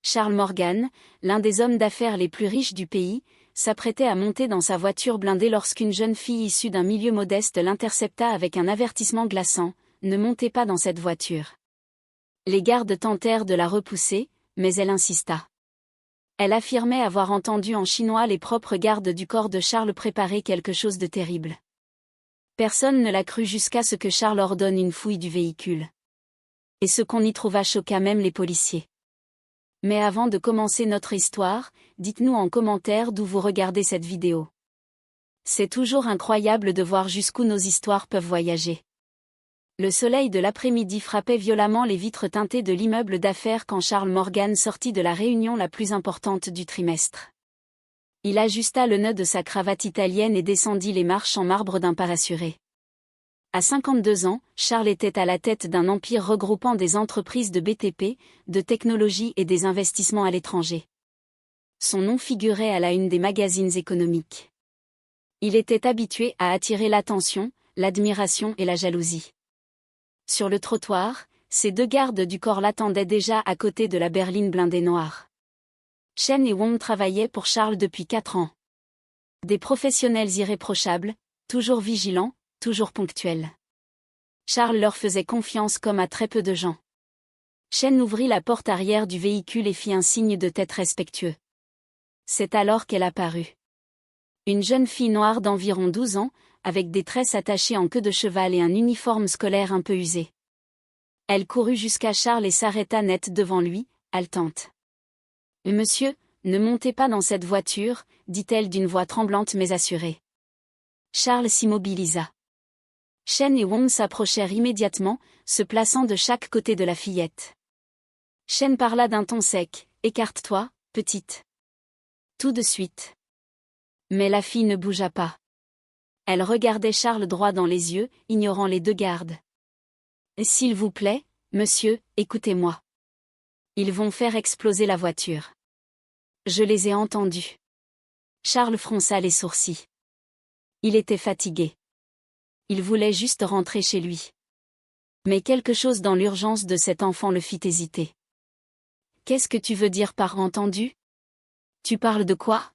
Charles Morgan, l'un des hommes d'affaires les plus riches du pays, s'apprêtait à monter dans sa voiture blindée lorsqu'une jeune fille issue d'un milieu modeste l'intercepta avec un avertissement glaçant: « Ne montez pas dans cette voiture ». Les gardes tentèrent de la repousser, mais elle insista. Elle affirmait avoir entendu en chinois les propres gardes du corps de Charles préparer quelque chose de terrible. Personne ne la crut jusqu'à ce que Charles ordonne une fouille du véhicule. Et ce qu'on y trouva choqua même les policiers. Mais avant de commencer notre histoire, dites-nous en commentaire d'où vous regardez cette vidéo. C'est toujours incroyable de voir jusqu'où nos histoires peuvent voyager. Le soleil de l'après-midi frappait violemment les vitres teintées de l'immeuble d'affaires quand Charles Morgan sortit de la réunion la plus importante du trimestre. Il ajusta le nœud de sa cravate italienne et descendit les marches en marbre d'un pas rassuré. À 52 ans, Charles était à la tête d'un empire regroupant des entreprises de BTP, de technologie et des investissements à l'étranger. Son nom figurait à la une des magazines économiques. Il était habitué à attirer l'attention, l'admiration et la jalousie. Sur le trottoir, ses deux gardes du corps l'attendaient déjà à côté de la berline blindée noire. Chen et Wong travaillaient pour Charles depuis 4 ans. Des professionnels irréprochables, toujours vigilants, toujours ponctuels. Charles leur faisait confiance comme à très peu de gens. Chen ouvrit la porte arrière du véhicule et fit un signe de tête respectueux. C'est alors qu'elle apparut. Une jeune fille noire d'environ 12 ans, avec des tresses attachées en queue de cheval et un uniforme scolaire un peu usé. Elle courut jusqu'à Charles et s'arrêta net devant lui, haletante. « Monsieur, ne montez pas dans cette voiture », dit-elle d'une voix tremblante mais assurée. Charles s'immobilisa. Chen et Wong s'approchèrent immédiatement, se plaçant de chaque côté de la fillette. Chen parla d'un ton sec: « Écarte-toi, petite. » Tout de suite. Mais la fille ne bougea pas. Elle regardait Charles droit dans les yeux, ignorant les deux gardes. « S'il vous plaît, monsieur, écoutez-moi. Ils vont faire exploser la voiture. Je les ai entendus. » Charles fronça les sourcils. Il était fatigué. Il voulait juste rentrer chez lui. Mais quelque chose dans l'urgence de cet enfant le fit hésiter. « Qu'est-ce que tu veux dire par entendu ? Tu parles de quoi ? »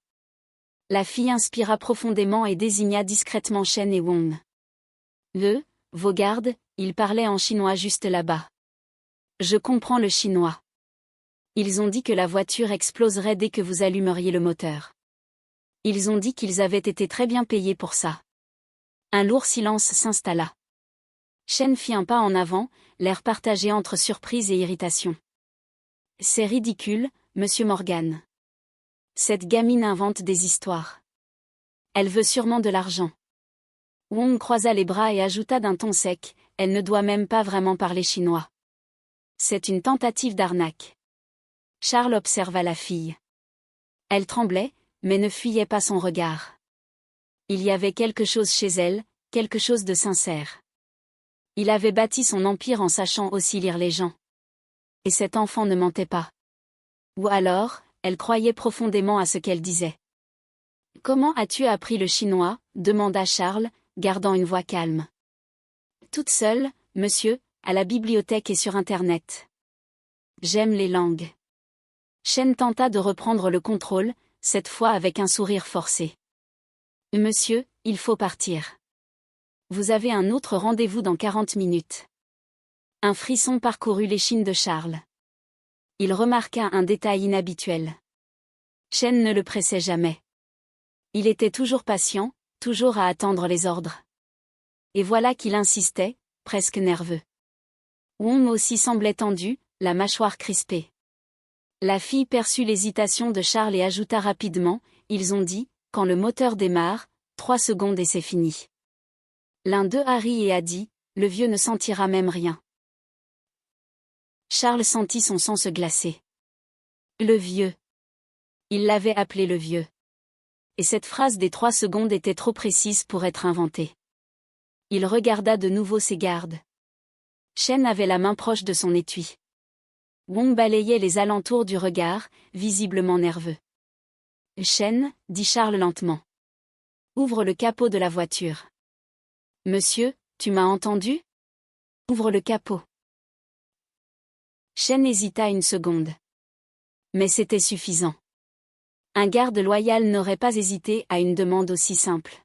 La fille inspira profondément et désigna discrètement Chen et Wong. « Vos gardes, ils parlaient en chinois juste là-bas. Je comprends le chinois. Ils ont dit que la voiture exploserait dès que vous allumeriez le moteur. Ils ont dit qu'ils avaient été très bien payés pour ça. » Un lourd silence s'installa. Chen fit un pas en avant, l'air partagé entre surprise et irritation. « C'est ridicule, monsieur Morgan. Cette gamine invente des histoires. Elle veut sûrement de l'argent. » Wong croisa les bras et ajouta d'un ton sec: « Elle ne doit même pas vraiment parler chinois. C'est une tentative d'arnaque. » Charles observa la fille. Elle tremblait, mais ne fuyait pas son regard. Il y avait quelque chose chez elle, quelque chose de sincère. Il avait bâti son empire en sachant aussi lire les gens. Et cet enfant ne mentait pas. Ou alors, elle croyait profondément à ce qu'elle disait. « Comment as-tu appris le chinois ?» demanda Charles, gardant une voix calme. « Toute seule, monsieur, à la bibliothèque et sur Internet. J'aime les langues. » Chen tenta de reprendre le contrôle, cette fois avec un sourire forcé. « Monsieur, il faut partir. Vous avez un autre rendez-vous dans 40 minutes. » Un frisson parcourut l'échine de Charles. Il remarqua un détail inhabituel. Chen ne le pressait jamais. Il était toujours patient, toujours à attendre les ordres. Et voilà qu'il insistait, presque nerveux. Wong aussi semblait tendu, la mâchoire crispée. La fille perçut l'hésitation de Charles et ajouta rapidement: « Ils ont dit, quand le moteur démarre, 3 secondes et c'est fini. » L'un d'eux a ri et a dit: « Le vieux ne sentira même rien. » Charles sentit son sang se glacer. Le vieux. Il l'avait appelé le vieux. Et cette phrase des 3 secondes était trop précise pour être inventée. Il regarda de nouveau ses gardes. Chen avait la main proche de son étui. Wong balayait les alentours du regard, visiblement nerveux. « Chen, » dit Charles lentement. « Ouvre le capot de la voiture. »« Monsieur, tu m'as entendu ? Ouvre le capot. » Chen hésita une seconde. Mais c'était suffisant. Un garde loyal n'aurait pas hésité à une demande aussi simple.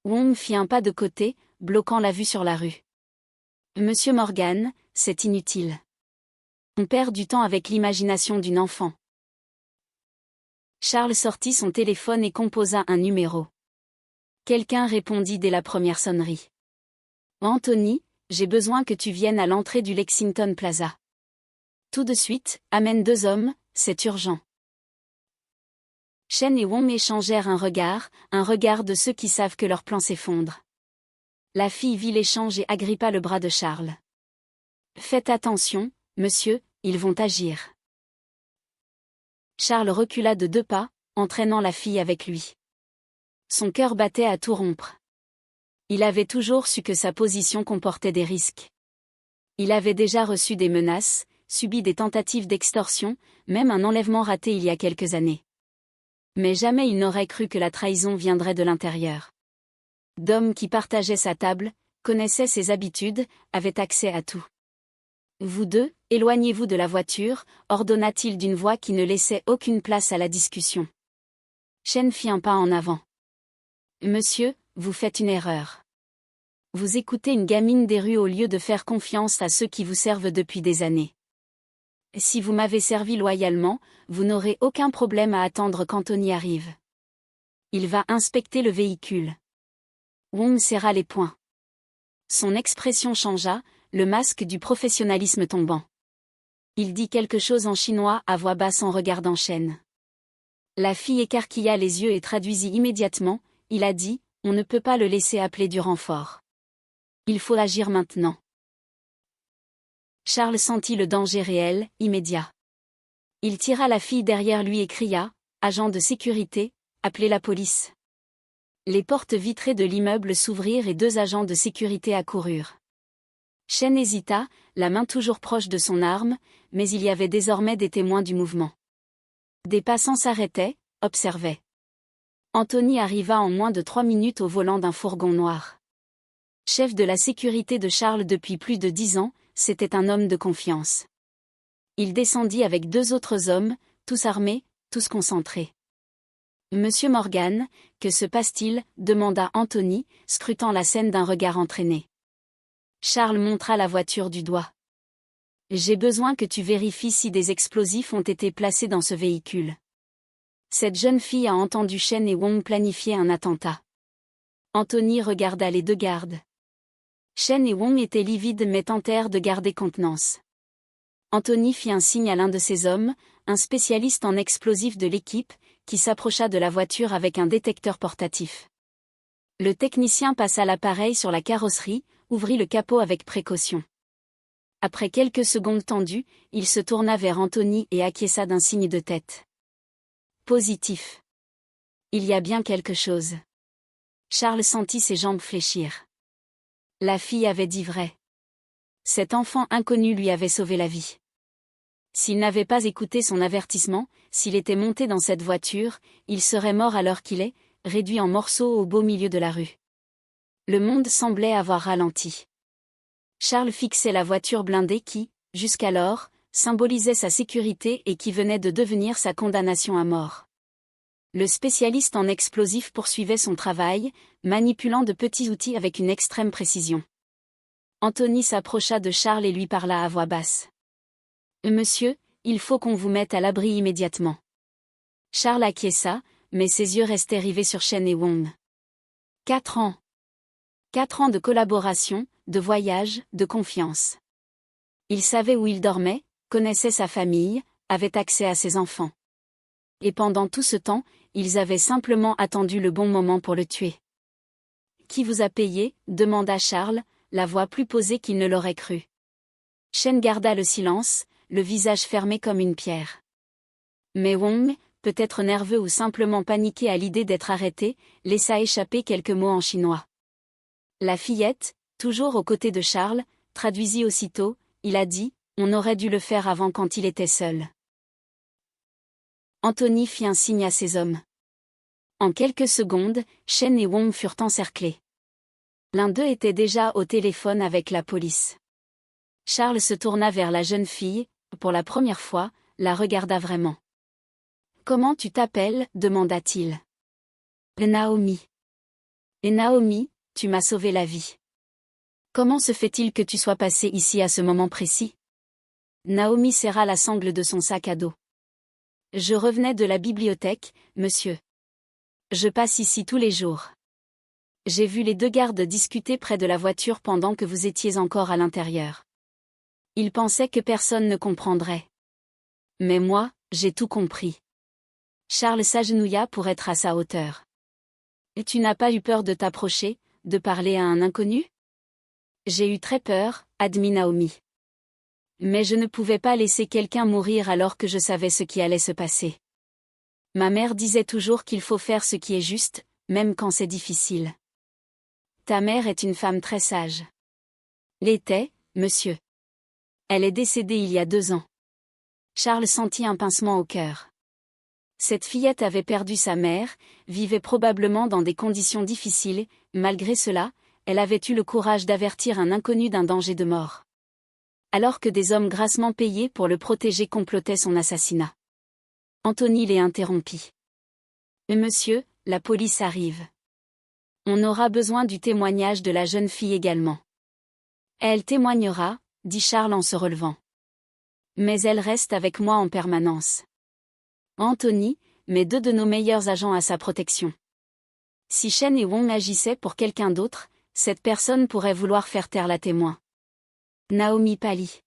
Wong fit un pas de côté, bloquant la vue sur la rue. Monsieur Morgan, c'est inutile. On perd du temps avec l'imagination d'une enfant. Charles sortit son téléphone et composa un numéro. Quelqu'un répondit dès la première sonnerie. Anthony, j'ai besoin que tu viennes à l'entrée du Lexington Plaza. Tout de suite, amène 2 hommes, c'est urgent. Shen et Wong échangèrent un regard de ceux qui savent que leur plan s'effondre. La fille vit l'échange et agrippa le bras de Charles. Faites attention, monsieur, ils vont agir. Charles recula de 2 pas, entraînant la fille avec lui. Son cœur battait à tout rompre. Il avait toujours su que sa position comportait des risques. Il avait déjà reçu des menaces, subi des tentatives d'extorsion, même un enlèvement raté il y a quelques années. Mais jamais il n'aurait cru que la trahison viendrait de l'intérieur. D'hommes qui partageaient sa table, connaissaient ses habitudes, avaient accès à tout. Vous deux, éloignez-vous de la voiture, ordonna-t-il d'une voix qui ne laissait aucune place à la discussion. Shen fit un pas en avant. Monsieur, vous faites une erreur. Vous écoutez une gamine des rues au lieu de faire confiance à ceux qui vous servent depuis des années. Si vous m'avez servi loyalement, vous n'aurez aucun problème à attendre qu'Anthony arrive. Il va inspecter le véhicule. Wong serra les poings. Son expression changea, le masque du professionnalisme tombant. Il dit quelque chose en chinois à voix basse en regardant Shen. La fille écarquilla les yeux et traduisit immédiatement, il a dit, on ne peut pas le laisser appeler du renfort. Il faut agir maintenant. Charles sentit le danger réel, immédiat. Il tira la fille derrière lui et cria, agent de sécurité, appelez la police. Les portes vitrées de l'immeuble s'ouvrirent et 2 agents de sécurité accoururent. Shen hésita, la main toujours proche de son arme, mais il y avait désormais des témoins du mouvement. Des passants s'arrêtaient, observaient. Anthony arriva en moins de 3 minutes au volant d'un fourgon noir. Chef de la sécurité de Charles depuis plus de 10 ans, c'était un homme de confiance. Il descendit avec 2 autres hommes, tous armés, tous concentrés. Monsieur Morgan, que se passe-t-il demanda Anthony, scrutant la scène d'un regard entraîné. Charles montra la voiture du doigt. J'ai besoin que tu vérifies si des explosifs ont été placés dans ce véhicule. Cette jeune fille a entendu Shen et Wong planifier un attentat. Anthony regarda les 2 gardes. Shen et Wong étaient livides mais tentèrent de garder contenance. Anthony fit un signe à l'un de ses hommes, un spécialiste en explosifs de l'équipe, qui s'approcha de la voiture avec un détecteur portatif. Le technicien passa l'appareil sur la carrosserie, ouvrit le capot avec précaution. Après quelques secondes tendues, il se tourna vers Anthony et acquiesça d'un signe de tête. Positif. Il y a bien quelque chose. Charles sentit ses jambes fléchir. La fille avait dit vrai. Cet enfant inconnu lui avait sauvé la vie. S'il n'avait pas écouté son avertissement, s'il était monté dans cette voiture, il serait mort à l'heure qu'il est, réduit en morceaux au beau milieu de la rue. Le monde semblait avoir ralenti. Charles fixait la voiture blindée qui, jusqu'alors, symbolisait sa sécurité et qui venait de devenir sa condamnation à mort. Le spécialiste en explosifs poursuivait son travail, manipulant de petits outils avec une extrême précision. Anthony s'approcha de Charles et lui parla à voix basse. « Monsieur, il faut qu'on vous mette à l'abri immédiatement. » Charles acquiesça, mais ses yeux restaient rivés sur Shen et Wong. 4 ans. 4 ans de collaboration, de voyage, de confiance. Il savait où il dormait, connaissait sa famille, avait accès à ses enfants. Et pendant tout ce temps, ils avaient simplement attendu le bon moment pour le tuer. « Qui vous a payé ?» demanda Charles, la voix plus posée qu'il ne l'aurait cru. Shen garda le silence, le visage fermé comme une pierre. Mais Wong, peut-être nerveux ou simplement paniqué à l'idée d'être arrêté, laissa échapper quelques mots en chinois. La fillette, toujours aux côtés de Charles, traduisit aussitôt, il a dit, on aurait dû le faire avant quand il était seul. Anthony fit un signe à ses hommes. En quelques secondes, Shen et Wong furent encerclés. L'un d'eux était déjà au téléphone avec la police. Charles se tourna vers la jeune fille, pour la première fois, la regarda vraiment. « Comment tu t'appelles » demanda-t-il. « Naomi. »« Et Naomi, tu m'as sauvé la vie. Comment se fait-il que tu sois passée ici à ce moment précis ?» Naomi serra la sangle de son sac à dos. « Je revenais de la bibliothèque, monsieur. Je passe ici tous les jours. J'ai vu les deux gardes discuter près de la voiture pendant que vous étiez encore à l'intérieur. Ils pensaient que personne ne comprendrait. Mais moi, j'ai tout compris. » Charles s'agenouilla pour être à sa hauteur. « Et tu n'as pas eu peur de t'approcher, de parler à un inconnu ?» J'ai eu très peur, admit Naomi. Mais je ne pouvais pas laisser quelqu'un mourir alors que je savais ce qui allait se passer. Ma mère disait toujours qu'il faut faire ce qui est juste, même quand c'est difficile. Ta mère est une femme très sage. L'était, monsieur. Elle est décédée il y a 2 ans. Charles sentit un pincement au cœur. Cette fillette avait perdu sa mère, vivait probablement dans des conditions difficiles, malgré cela, elle avait eu le courage d'avertir un inconnu d'un danger de mort. Alors que des hommes grassement payés pour le protéger complotaient son assassinat. Anthony les interrompit. « Monsieur, la police arrive. On aura besoin du témoignage de la jeune fille également. » « Elle témoignera, » dit Charles en se relevant. « Mais elle reste avec moi en permanence. Anthony, met 2 de nos meilleurs agents à sa protection. Si Shen et Wong agissaient pour quelqu'un d'autre, cette personne pourrait vouloir faire taire la témoin. » Naomi pâlit.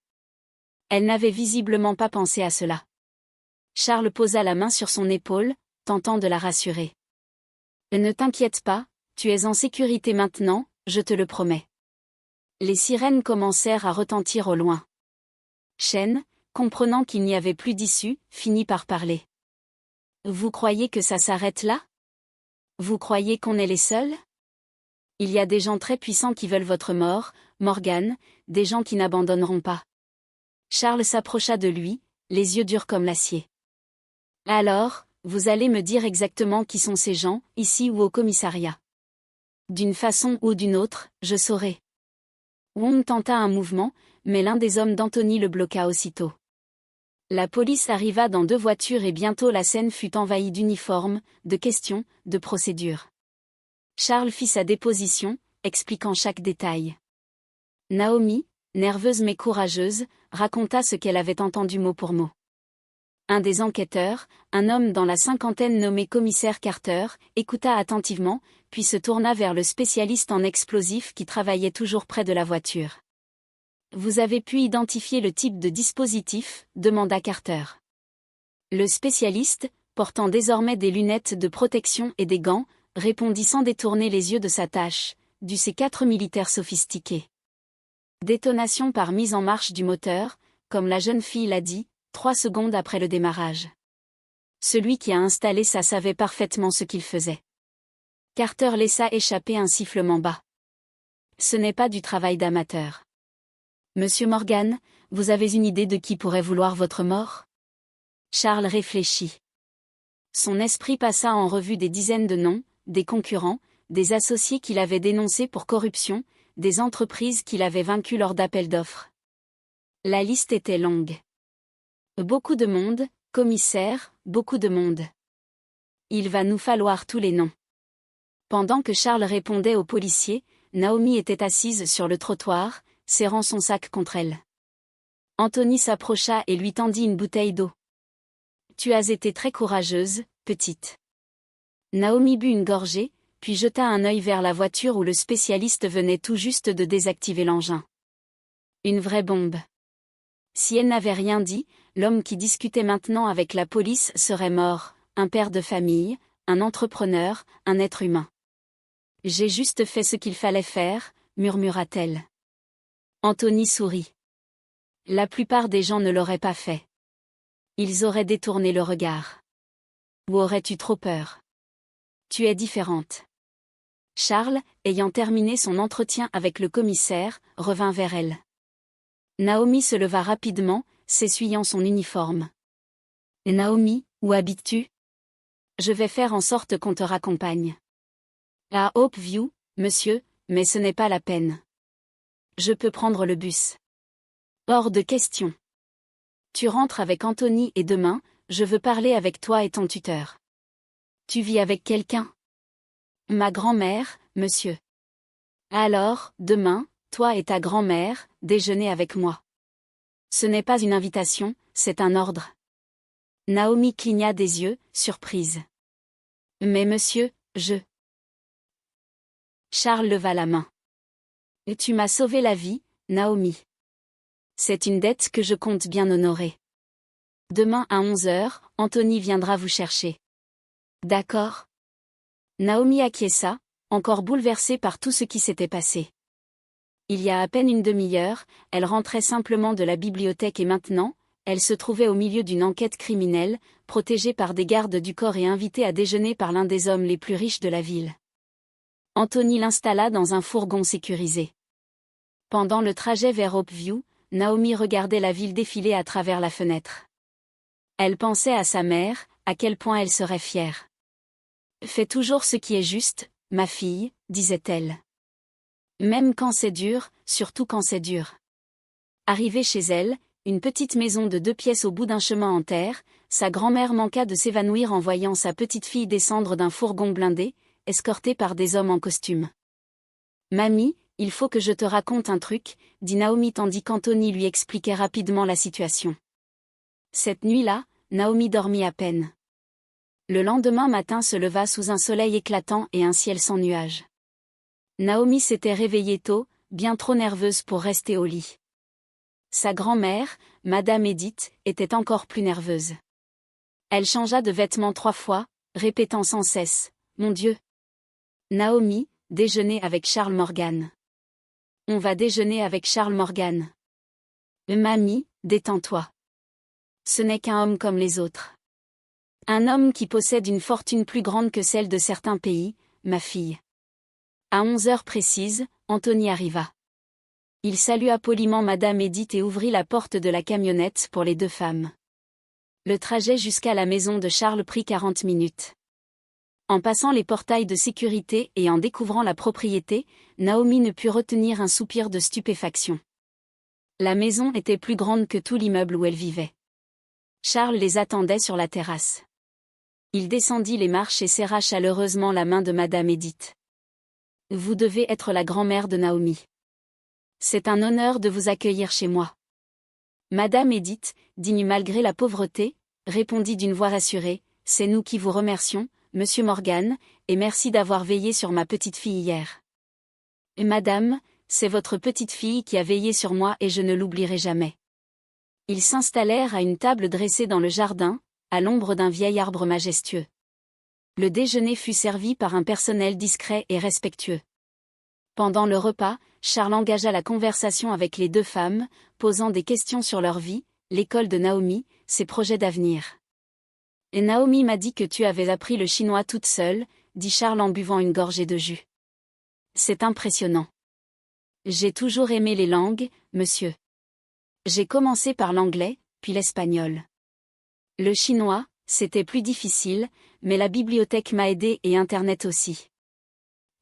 Elle n'avait visiblement pas pensé à cela. Charles posa la main sur son épaule, tentant de la rassurer. « Ne t'inquiète pas, tu es en sécurité maintenant, je te le promets. » Les sirènes commencèrent à retentir au loin. Shen, comprenant qu'il n'y avait plus d'issue, finit par parler. « Vous croyez que ça s'arrête là? Vous croyez qu'on est les seuls? Il y a des gens très puissants qui veulent votre mort, Morgan, des gens qui n'abandonneront pas. » Charles s'approcha de lui, les yeux durs comme l'acier. « Alors, vous allez me dire exactement qui sont ces gens, ici ou au commissariat. D'une façon ou d'une autre, je saurai. » Wong tenta un mouvement, mais l'un des hommes d'Anthony le bloqua aussitôt. La police arriva dans 2 voitures et bientôt la scène fut envahie d'uniformes, de questions, de procédures. Charles fit sa déposition, expliquant chaque détail. Naomi, nerveuse mais courageuse, raconta ce qu'elle avait entendu mot pour mot. Un des enquêteurs, un homme dans la 50aine nommé commissaire Carter, écouta attentivement, puis se tourna vers le spécialiste en explosifs qui travaillait toujours près de la voiture. « Vous avez pu identifier le type de dispositif ?» demanda Carter. Le spécialiste, portant désormais des lunettes de protection et des gants, répondit sans détourner les yeux de sa tâche, « du C4 militaire sophistiqué. Détonation par mise en marche du moteur, comme la jeune fille l'a dit, 3 secondes après le démarrage. Celui qui a installé ça savait parfaitement ce qu'il faisait. » Carter laissa échapper un sifflement bas. « Ce n'est pas du travail d'amateur. Monsieur Morgan, vous avez une idée de qui pourrait vouloir votre mort? » Charles réfléchit. Son esprit passa en revue des dizaines de noms, des concurrents, des associés qu'il avait dénoncés pour corruption, des entreprises qu'il avait vaincues lors d'appels d'offres. La liste était longue. Beaucoup de monde, commissaire, beaucoup de monde. Il va nous falloir tous les noms. Pendant que Charles répondait aux policiers, Naomi était assise sur le trottoir, serrant son sac contre elle. Anthony s'approcha et lui tendit une bouteille d'eau. « Tu as été très courageuse, petite. » Naomi but une gorgée, puis jeta un œil vers la voiture où le spécialiste venait tout juste de désactiver l'engin. Une vraie bombe. Si elle n'avait rien dit, l'homme qui discutait maintenant avec la police serait mort, un père de famille, un entrepreneur, un être humain. « J'ai juste fait ce qu'il fallait faire, » murmura-t-elle. Anthony sourit. La plupart des gens ne l'auraient pas fait. Ils auraient détourné le regard. Ou aurais-tu trop peur? Tu es différente. Charles, ayant terminé son entretien avec le commissaire, revint vers elle. Naomi se leva rapidement, s'essuyant son uniforme. « Naomi, où habites-tu? Je vais faire en sorte qu'on te raccompagne. » « À Hope View, monsieur, mais ce n'est pas la peine. Je peux prendre le bus. » « Hors de question. » Tu rentres avec Anthony et demain, je veux parler avec toi et ton tuteur. Tu vis avec quelqu'un? Ma grand-mère, monsieur. Alors, demain, toi et ta grand-mère, déjeunez avec moi. Ce n'est pas une invitation, c'est un ordre. Naomi cligna des yeux, surprise. Mais monsieur, je... Charles leva la main. Tu m'as sauvé la vie, Naomi. C'est une dette que je compte bien honorer. Demain à 11h, Anthony viendra vous chercher. D'accord? Naomi acquiesça, encore bouleversée par tout ce qui s'était passé. Il y a à peine une demi-heure, elle rentrait simplement de la bibliothèque et maintenant, elle se trouvait au milieu d'une enquête criminelle, protégée par des gardes du corps et invitée à déjeuner par l'un des hommes les plus riches de la ville. Anthony l'installa dans un fourgon sécurisé. Pendant le trajet vers Hopeview, Naomi regardait la ville défiler à travers la fenêtre. Elle pensait à sa mère, à quel point elle serait fière. « Fais toujours ce qui est juste, ma fille, » disait-elle. Même quand c'est dur, surtout quand c'est dur. Arrivée chez elle, une petite maison de 2 pièces au bout d'un chemin en terre, sa grand-mère manqua de s'évanouir en voyant sa petite fille descendre d'un fourgon blindé, escortée par des hommes en costume. « Mamie, il faut que je te raconte un truc, » dit Naomi tandis qu'Anthony lui expliquait rapidement la situation. Cette nuit-là, Naomi dormit à peine. Le lendemain matin se leva sous un soleil éclatant et un ciel sans nuages. Naomi s'était réveillée tôt, bien trop nerveuse pour rester au lit. Sa grand-mère, Madame Edith, était encore plus nerveuse. Elle changea de vêtements 3 fois, répétant sans cesse « Mon Dieu !» Naomi, déjeuner avec Charles Morgan. On va déjeuner avec Charles Morgan. Mamie, détends-toi. Ce n'est qu'un homme comme les autres. Un homme qui possède une fortune plus grande que celle de certains pays, ma fille. À 11h précises, Anthony arriva. Il salua poliment Madame Edith et ouvrit la porte de la camionnette pour les 2 femmes. Le trajet jusqu'à la maison de Charles prit 40 minutes. En passant les portails de sécurité et en découvrant la propriété, Naomi ne put retenir un soupir de stupéfaction. La maison était plus grande que tout l'immeuble où elle vivait. Charles les attendait sur la terrasse. Il descendit les marches et serra chaleureusement la main de Madame Edith. « Vous devez être la grand-mère de Naomi. C'est un honneur de vous accueillir chez moi. » Madame Edith, digne malgré la pauvreté, répondit d'une voix rassurée, « C'est nous qui vous remercions, Monsieur Morgan, et merci d'avoir veillé sur ma petite fille hier. » Et Madame, c'est votre petite fille qui a veillé sur moi et je ne l'oublierai jamais. Ils s'installèrent à une table dressée dans le jardin, à l'ombre d'un vieil arbre majestueux. Le déjeuner fut servi par un personnel discret et respectueux. Pendant le repas, Charles engagea la conversation avec les 2 femmes, posant des questions sur leur vie, l'école de Naomi, ses projets d'avenir. « Et Naomi m'a dit que tu avais appris le chinois toute seule, » dit Charles en buvant une gorgée de jus. « C'est impressionnant. J'ai toujours aimé les langues, monsieur. J'ai commencé par l'anglais, puis l'espagnol. Le chinois, c'était plus difficile, mais la bibliothèque m'a aidé et Internet aussi. »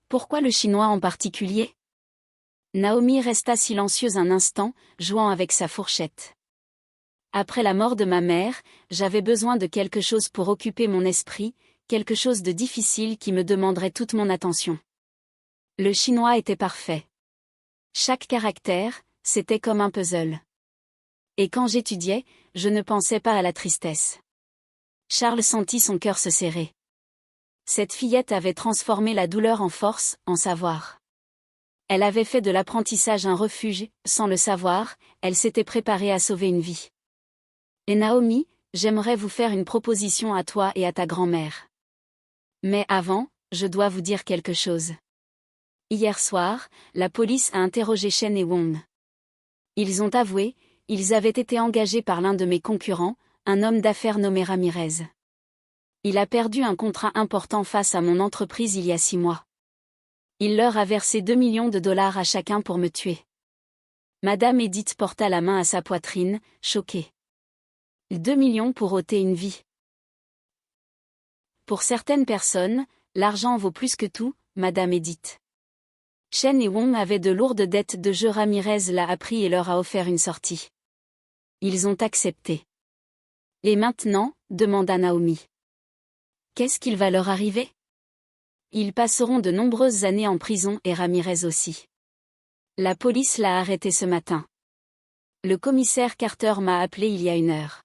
Pourquoi le chinois en particulier? Naomi resta silencieuse un instant, jouant avec sa fourchette. Après la mort de ma mère, j'avais besoin de quelque chose pour occuper mon esprit, quelque chose de difficile qui me demanderait toute mon attention. Le chinois était parfait. Chaque caractère, c'était comme un puzzle. Et quand j'étudiais, je ne pensais pas à la tristesse. Charles sentit son cœur se serrer. Cette fillette avait transformé la douleur en force, en savoir. Elle avait fait de l'apprentissage un refuge, sans le savoir, elle s'était préparée à sauver une vie. Et Naomi, j'aimerais vous faire une proposition à toi et à ta grand-mère. Mais avant, je dois vous dire quelque chose. Hier soir, la police a interrogé Shen et Wong. Ils ont avoué, ils avaient été engagés par l'un de mes concurrents, un homme d'affaires nommé Ramirez. Il a perdu un contrat important face à mon entreprise il y a 6 mois. Il leur a versé 2 millions de dollars à chacun pour me tuer. Madame Edith porta la main à sa poitrine, choquée. 2 millions pour ôter une vie. Pour certaines personnes, l'argent vaut plus que tout, Madame Edith. Shen et Wong avaient de lourdes dettes de jeu. Ramirez l'a appris et leur a offert une sortie. Ils ont accepté. Et maintenant, demanda Naomi. Qu'est-ce qu'il va leur arriver? Ils passeront de nombreuses années en prison et Ramirez aussi. La police l'a arrêté ce matin. Le commissaire Carter m'a appelé il y a 1 heure.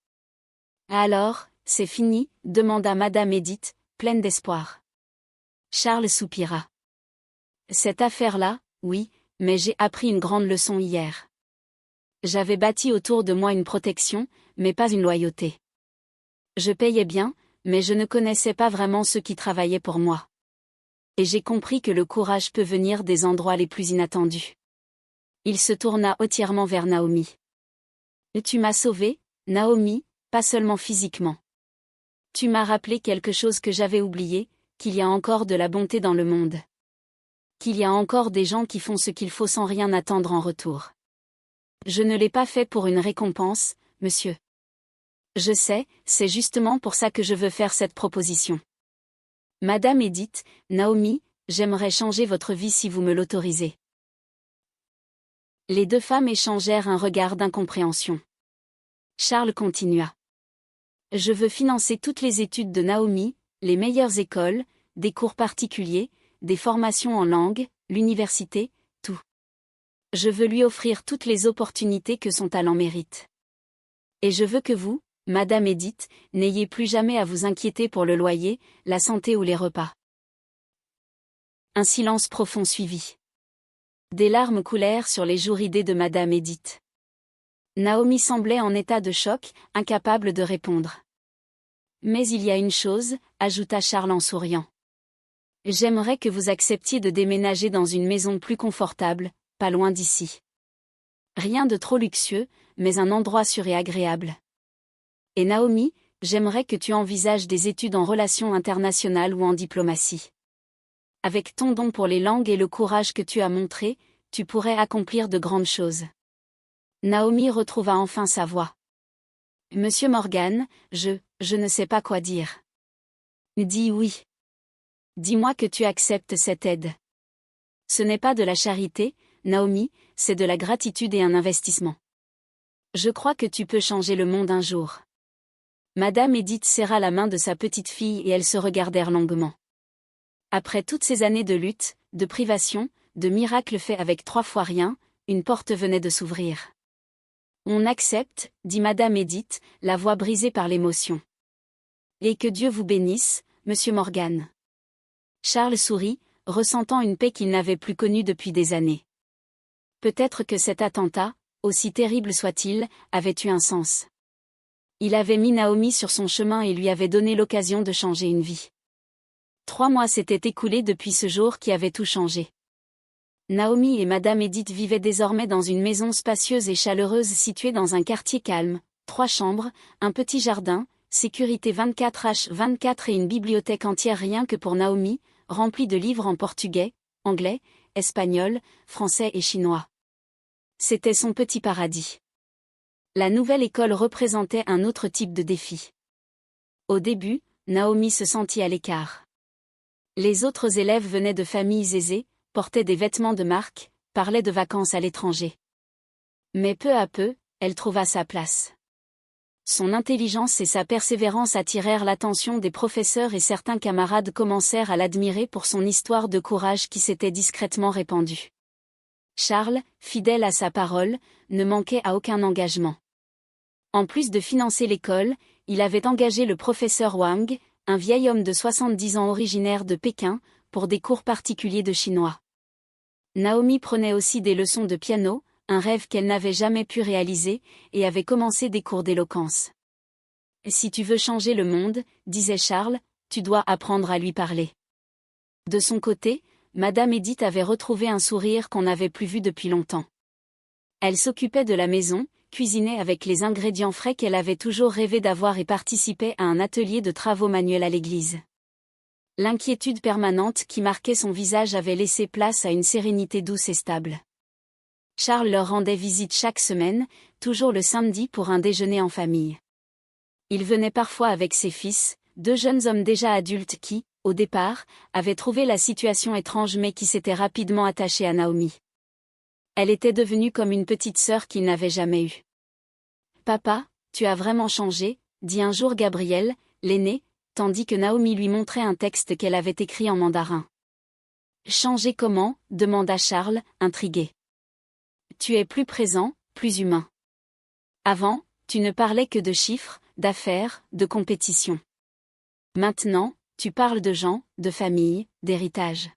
Alors, c'est fini, demanda Madame Edith, pleine d'espoir. Charles soupira. Cette affaire-là, oui, mais j'ai appris une grande leçon hier. J'avais bâti autour de moi une protection, mais pas une loyauté. Je payais bien, mais je ne connaissais pas vraiment ceux qui travaillaient pour moi. Et j'ai compris que le courage peut venir des endroits les plus inattendus. Il se tourna hautement vers Naomi. Tu m'as sauvée, Naomi, pas seulement physiquement. Tu m'as rappelé quelque chose que j'avais oublié, qu'il y a encore de la bonté dans le monde. Qu'il y a encore des gens qui font ce qu'il faut sans rien attendre en retour. Je ne l'ai pas fait pour une récompense, monsieur. Je sais, c'est justement pour ça que je veux faire cette proposition. Madame Edith, Naomi, j'aimerais changer votre vie si vous me l'autorisez. Les deux femmes échangèrent un regard d'incompréhension. Charles continua. Je veux financer toutes les études de Naomi, les meilleures écoles, des cours particuliers, des formations en langue, l'université, tout. Je veux lui offrir toutes les opportunités que son talent mérite. Et je veux que vous, Madame Edith, n'ayez plus jamais à vous inquiéter pour le loyer, la santé ou les repas. Un silence profond suivit. Des larmes coulèrent sur les joues ridées de Madame Edith. Naomi semblait en état de choc, incapable de répondre. Mais il y a une chose, ajouta Charles en souriant. J'aimerais que vous acceptiez de déménager dans une maison plus confortable, pas loin d'ici. Rien de trop luxueux, mais un endroit sûr et agréable. Et Naomi, j'aimerais que tu envisages des études en relations internationales ou en diplomatie. Avec ton don pour les langues et le courage que tu as montré, tu pourrais accomplir de grandes choses. Naomi retrouva enfin sa voix. Monsieur Morgan, je ne sais pas quoi dire. Dis oui. Dis-moi que tu acceptes cette aide. Ce n'est pas de la charité, Naomi, c'est de la gratitude et un investissement. Je crois que tu peux changer le monde un jour. Madame Edith serra la main de sa petite fille et elles se regardèrent longuement. Après toutes ces années de lutte, de privation, de miracles faits avec 3 fois rien, une porte venait de s'ouvrir. On accepte, dit Madame Edith, la voix brisée par l'émotion. Et que Dieu vous bénisse, Monsieur Morgan. Charles sourit, ressentant une paix qu'il n'avait plus connue depuis des années. Peut-être que cet attentat, aussi terrible soit-il, avait eu un sens. Il avait mis Naomi sur son chemin et lui avait donné l'occasion de changer une vie. 3 mois s'étaient écoulés depuis ce jour qui avait tout changé. Naomi et Madame Edith vivaient désormais dans une maison spacieuse et chaleureuse située dans un quartier calme, 3 chambres, un petit jardin, sécurité 24h24 et une bibliothèque entière rien que pour Naomi, remplie de livres en portugais, anglais, espagnol, français et chinois. C'était son petit paradis. La nouvelle école représentait un autre type de défi. Au début, Naomi se sentit à l'écart. Les autres élèves venaient de familles aisées, portaient des vêtements de marque, parlaient de vacances à l'étranger. Mais peu à peu, elle trouva sa place. Son intelligence et sa persévérance attirèrent l'attention des professeurs et certains camarades commencèrent à l'admirer pour son histoire de courage qui s'était discrètement répandue. Charles, fidèle à sa parole, ne manquait à aucun engagement. En plus de financer l'école, il avait engagé le professeur Wang, un vieil homme de 70 ans originaire de Pékin, pour des cours particuliers de chinois. Naomi prenait aussi des leçons de piano, un rêve qu'elle n'avait jamais pu réaliser, et avait commencé des cours d'éloquence. « Si tu veux changer le monde, disait Charles, tu dois apprendre à lui parler. » De son côté, Madame Edith avait retrouvé un sourire qu'on n'avait plus vu depuis longtemps. Elle s'occupait de la maison, cuisinait avec les ingrédients frais qu'elle avait toujours rêvé d'avoir et participait à un atelier de travaux manuels à l'église. L'inquiétude permanente qui marquait son visage avait laissé place à une sérénité douce et stable. Charles leur rendait visite chaque semaine, toujours le samedi pour un déjeuner en famille. Il venait parfois avec ses fils, 2 jeunes hommes déjà adultes qui, au départ, avaient trouvé la situation étrange mais qui s'étaient rapidement attachés à Naomi. Elle était devenue comme une petite sœur qu'il n'avait jamais eue. Papa, tu as vraiment changé, dit un jour Gabriel, l'aîné, tandis que Naomi lui montrait un texte qu'elle avait écrit en mandarin. Changer comment, demanda Charles, intrigué. Tu es plus présent, plus humain. Avant, tu ne parlais que de chiffres, d'affaires, de compétition. Maintenant, tu parles de gens, de famille, d'héritage.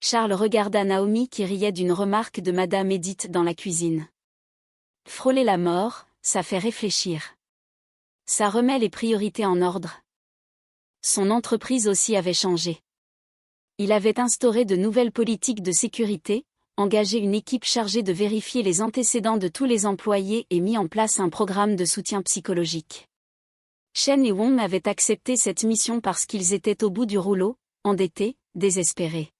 Charles regarda Naomi qui riait d'une remarque de Madame Edith dans la cuisine. Frôler la mort, ça fait réfléchir. Ça remet les priorités en ordre. Son entreprise aussi avait changé. Il avait instauré de nouvelles politiques de sécurité, engagé une équipe chargée de vérifier les antécédents de tous les employés et mis en place un programme de soutien psychologique. Shen et Wong avaient accepté cette mission parce qu'ils étaient au bout du rouleau, endettés, désespérés.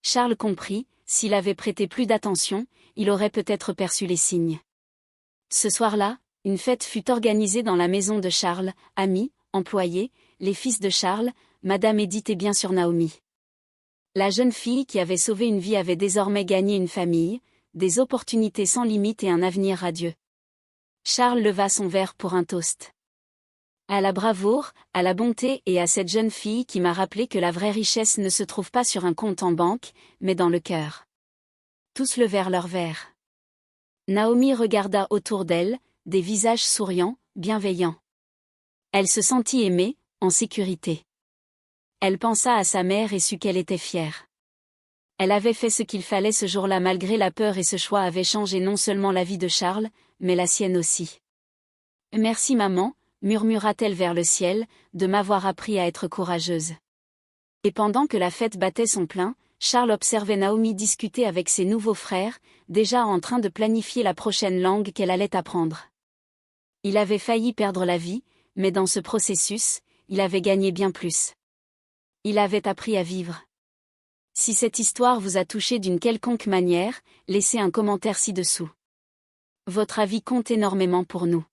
Charles comprit, s'il avait prêté plus d'attention, il aurait peut-être perçu les signes. Ce soir-là, une fête fut organisée dans la maison de Charles, amis, employés, les fils de Charles, Madame Edith et bien sûr Naomi. La jeune fille qui avait sauvé une vie avait désormais gagné une famille, des opportunités sans limite et un avenir radieux. Charles leva son verre pour un toast. À la bravoure, à la bonté et à cette jeune fille qui m'a rappelé que la vraie richesse ne se trouve pas sur un compte en banque, mais dans le cœur. Tous levèrent leurs verres. Naomi regarda autour d'elle, des visages souriants, bienveillants. Elle se sentit aimée, en sécurité. Elle pensa à sa mère et sut qu'elle était fière. Elle avait fait ce qu'il fallait ce jour-là malgré la peur et ce choix avait changé non seulement la vie de Charles, mais la sienne aussi. « Merci maman », murmura-t-elle vers le ciel, de m'avoir appris à être courageuse. Et pendant que la fête battait son plein, Charles observait Naomi discuter avec ses nouveaux frères, déjà en train de planifier la prochaine langue qu'elle allait apprendre. Il avait failli perdre la vie, mais dans ce processus, il avait gagné bien plus. Il avait appris à vivre. Si cette histoire vous a touché d'une quelconque manière, laissez un commentaire ci-dessous. Votre avis compte énormément pour nous.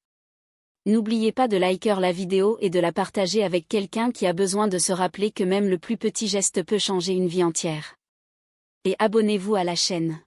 N'oubliez pas de liker la vidéo et de la partager avec quelqu'un qui a besoin de se rappeler que même le plus petit geste peut changer une vie entière. Et abonnez-vous à la chaîne.